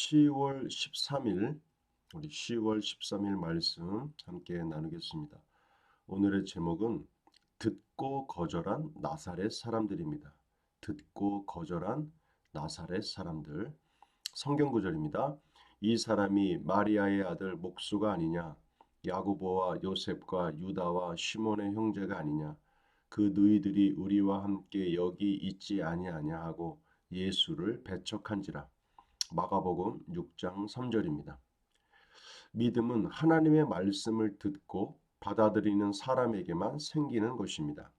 10월 13일, 우리 10월 13일 말씀 함께 나누겠습니다. 오늘의 제목은 듣고 거절한 나사렛 사람들입니다. 듣고 거절한 나사렛 사람들. 성경 구절입니다. 이 사람이 마리아의 아들 목수가 아니냐? 야고보와 요셉과 유다와 시몬의 형제가 아니냐? 그 너희들이 우리와 함께 여기 있지 아니하냐 하고 예수를 배척한지라. 마가복음 6장 3절입니다. 믿음은 하나님의 말씀을 듣고 받아들이는 사람에게만 생기는 것입니다.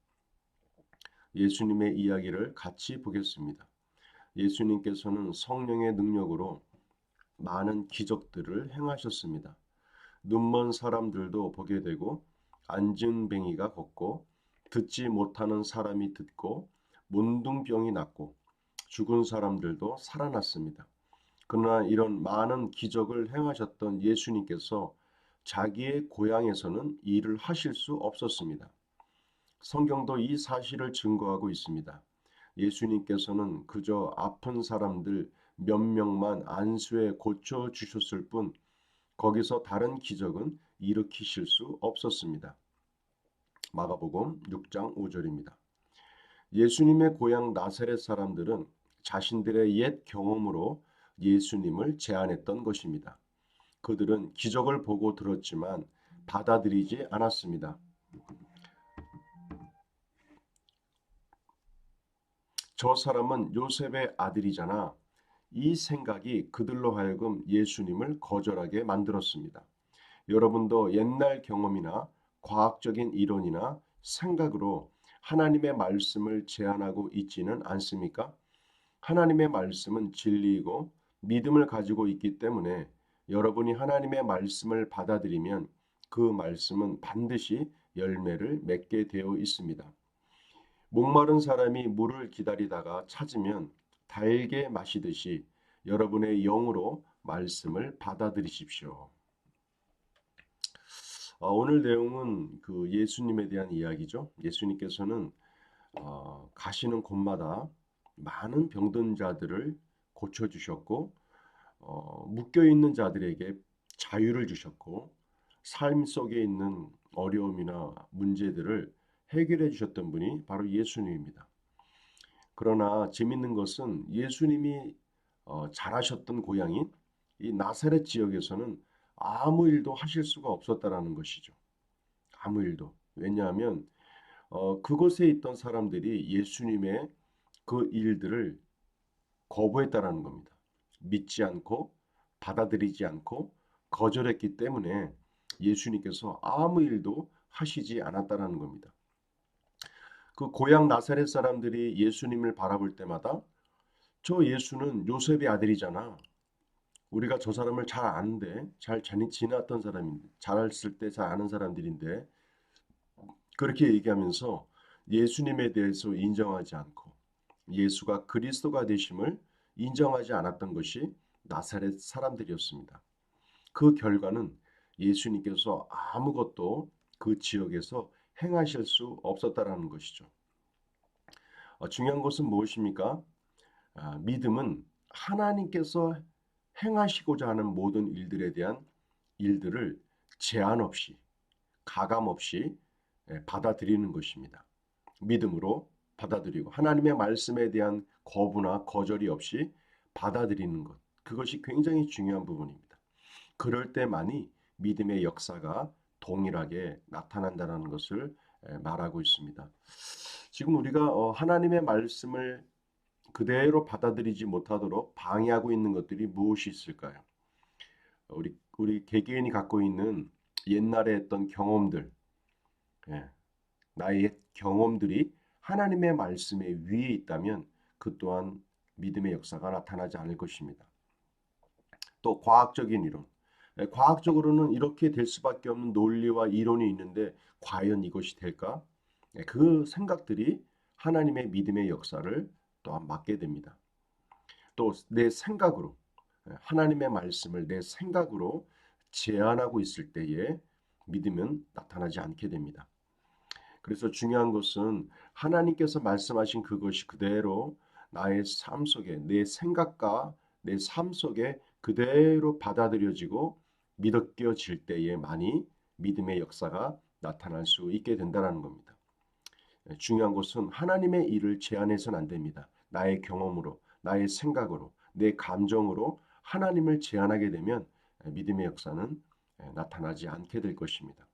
예수님의 이야기를 같이 보겠습니다. 예수님께서는 성령의 능력으로 많은 기적들을 행하셨습니다. 눈먼 사람들도 보게 되고 안진뱅이가 걷고 듣지 못하는 사람이 듣고 문둥병이 낫고 죽은 사람들도 살아났습니다. 그러나 이런 많은 기적을 행하셨던 예수님께서 자기의 고향에서는 일을 하실 수 없었습니다. 성경도 이 사실을 증거하고 있습니다. 예수님께서는 그저 아픈 사람들 몇 명만 안수해 고쳐 주셨을 뿐 거기서 다른 기적은 일으키실 수 없었습니다. 마가복음 6장 5절입니다. 예수님의 고향 나사렛 사람들은 자신들의 옛 경험으로 예수님을 제안했던 것입니다. 그들은 기적을 보고 들었지만 받아들이지 않았습니다. 저 사람은 요셉의 아들이잖아. 이 생각이 그들로 하여금 예수님을 거절하게 만들었습니다. 여러분도 옛날 경험이나 과학적인 이론이나 생각으로 하나님의 말씀을 제안하고 있지는 않습니까? 하나님의 말씀은 진리이고 믿음을 가지고 있기 때문에 여러분이 하나님의 말씀을 받아들이면 그 말씀은 반드시 열매를 맺게 되어 있습니다. 목마른 사람이 물을 기다리다가 찾으면 달게 마시듯이 여러분의 영으로 말씀을 받아들이십시오. 오늘 내용은 그 예수님에 대한 이야기죠. 예수님께서는 가시는 곳마다 많은 병든 자들을 고쳐주셨고 묶여있는 자들에게 자유를 주셨고 삶 속에 있는 어려움이나 문제들을 해결해 주셨던 분이 바로 예수님입니다. 그러나 재밌는 것은 예수님이 자라셨던 고향인 이 나사렛 지역에서는 아무 일도 하실 수가 없었다라는 것이죠. 아무 일도. 왜냐하면 그곳에 있던 사람들이 예수님의 그 일들을 거부했다라는 겁니다. 믿지 않고 받아들이지 않고 거절했기 때문에 예수님께서 아무 일도 하시지 않았다라는 겁니다. 그 고향 나사렛 사람들이 예수님을 바라볼 때마다 저 예수는 요셉의 아들이잖아. 우리가 저 사람을 잘 아는데 잘 지났던 사람인데 잘했을 때 잘 아는 사람들인데 그렇게 얘기하면서 예수님에 대해서 인정하지 않고 예수가 그리스도가 되심을 인정하지 않았던 것이 나사렛 사람들이었습니다. 그 결과는 예수님께서 아무것도 그 지역에서 행하실 수 없었다라는 것이죠. 중요한 것은 무엇입니까? 믿음은 하나님께서 행하시고자 하는 모든 일들에 대한 일들을 제한 없이 가감 없이 받아들이는 것입니다. 믿음으로 받아들이고 하나님의 말씀에 대한 거부나 거절이 없이 받아들이는 것. 그것이 굉장히 중요한 부분입니다. 그럴 때만이 믿음의 역사가 동일하게 나타난다는 것을 말하고 있습니다. 지금 우리가 하나님의 말씀을 그대로 받아들이지 못하도록 방해하고 있는 것들이 무엇이 있을까요? 우리 개개인이 갖고 있는 옛날에 했던 경험들, 예, 나의 경험들이 하나님의 말씀에 위에 있다면 그 또한 믿음의 역사가 나타나지 않을 것입니다. 또 과학적인 이론. 과학적으로는 이렇게 될 수밖에 없는 논리와 이론이 있는데 과연 이것이 될까? 그 생각들이 하나님의 믿음의 역사를 또한 막게 됩니다. 또 내 생각으로 하나님의 말씀을 내 생각으로 제안하고 있을 때에 믿음은 나타나지 않게 됩니다. 그래서 중요한 것은 하나님께서 말씀하신 그것이 그대로 나의 삶 속에 내 생각과 내 삶 속에 그대로 받아들여지고 믿어질 때에 많이 믿음의 역사가 나타날 수 있게 된다는 겁니다. 중요한 것은 하나님의 일을 제한해서는 안 됩니다. 나의 경험으로, 나의 생각으로, 내 감정으로 하나님을 제한하게 되면 믿음의 역사는 나타나지 않게 될 것입니다.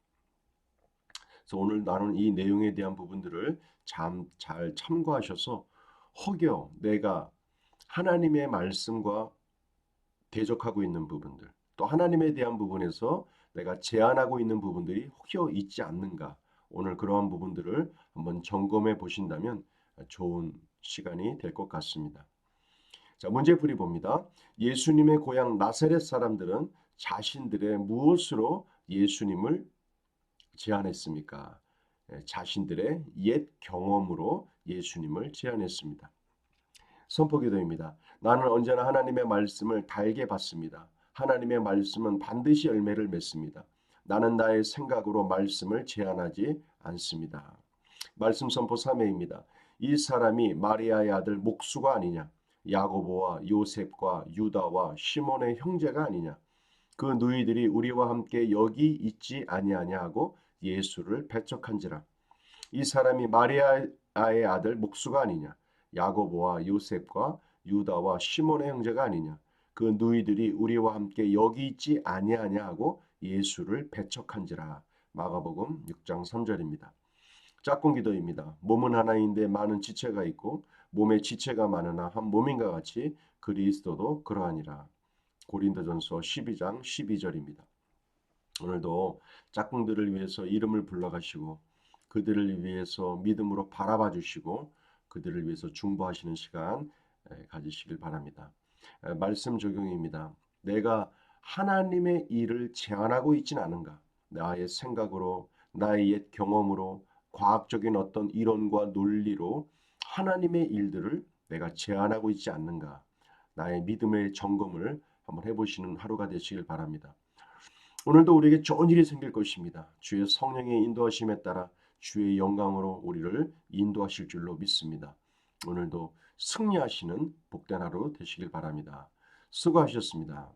그래서 오늘 나눈 이 내용에 대한 부분들을 잘 참고하셔서 혹여 내가 하나님의 말씀과 대적하고 있는 부분들, 또 하나님에 대한 부분에서 내가 제한하고 있는 부분들이 혹여 있지 않는가, 오늘 그러한 부분들을 한번 점검해 보신다면 좋은 시간이 될 것 같습니다. 자, 문제풀이 봅니다. 예수님의 고향 나사렛 사람들은 자신들의 무엇으로 예수님을 제안했습니까? 자신들의 옛 경험으로 예수님을 제안했습니다. 선포기도입니다. 나는 언제나 하나님의 말씀을 달게 받습니다. 하나님의 말씀은 반드시 열매를 맺습니다. 나는 나의 생각으로 말씀을 제한하지 않습니다. 말씀 선포 3회입니다. 이 사람이 마리아의 아들 목수가 아니냐? 야고보와 요셉과 유다와 시몬의 형제가 아니냐? 그 누이들이 우리와 함께 여기 있지 아니하냐 하고 예수를 배척한지라. 이 사람이 마리아의 아들 목수가 아니냐? 야고보와 요셉과 유다와 시몬의 형제가 아니냐? 그 누이들이 우리와 함께 여기 있지 아니하냐 하고 예수를 배척한지라. 마가복음 6장 3절입니다. 짝꿍 기도입니다. 몸은 하나인데 많은 지체가 있고 몸에 지체가 많으나 한 몸인가 같이 그리스도도 그러하니라. 고린도전서 12장 12절입니다. 오늘도 짝꿍들을 위해서 이름을 불러가시고 그들을 위해서 믿음으로 바라봐 주시고 그들을 위해서 중보하시는 시간 가지시길 바랍니다. 말씀 적용입니다. 내가 하나님의 일을 제한하고 있지는 않은가? 나의 생각으로, 나의 옛 경험으로, 과학적인 어떤 이론과 논리로 하나님의 일들을 내가 제한하고 있지 않는가? 나의 믿음의 점검을 한번 해보시는 하루가 되시길 바랍니다. 오늘도 우리에게 좋은 일이 생길 것입니다. 주의 성령의 인도하심에 따라 주의 영광으로 우리를 인도하실 줄로 믿습니다. 오늘도 승리하시는 복된 하루 되시길 바랍니다. 수고하셨습니다.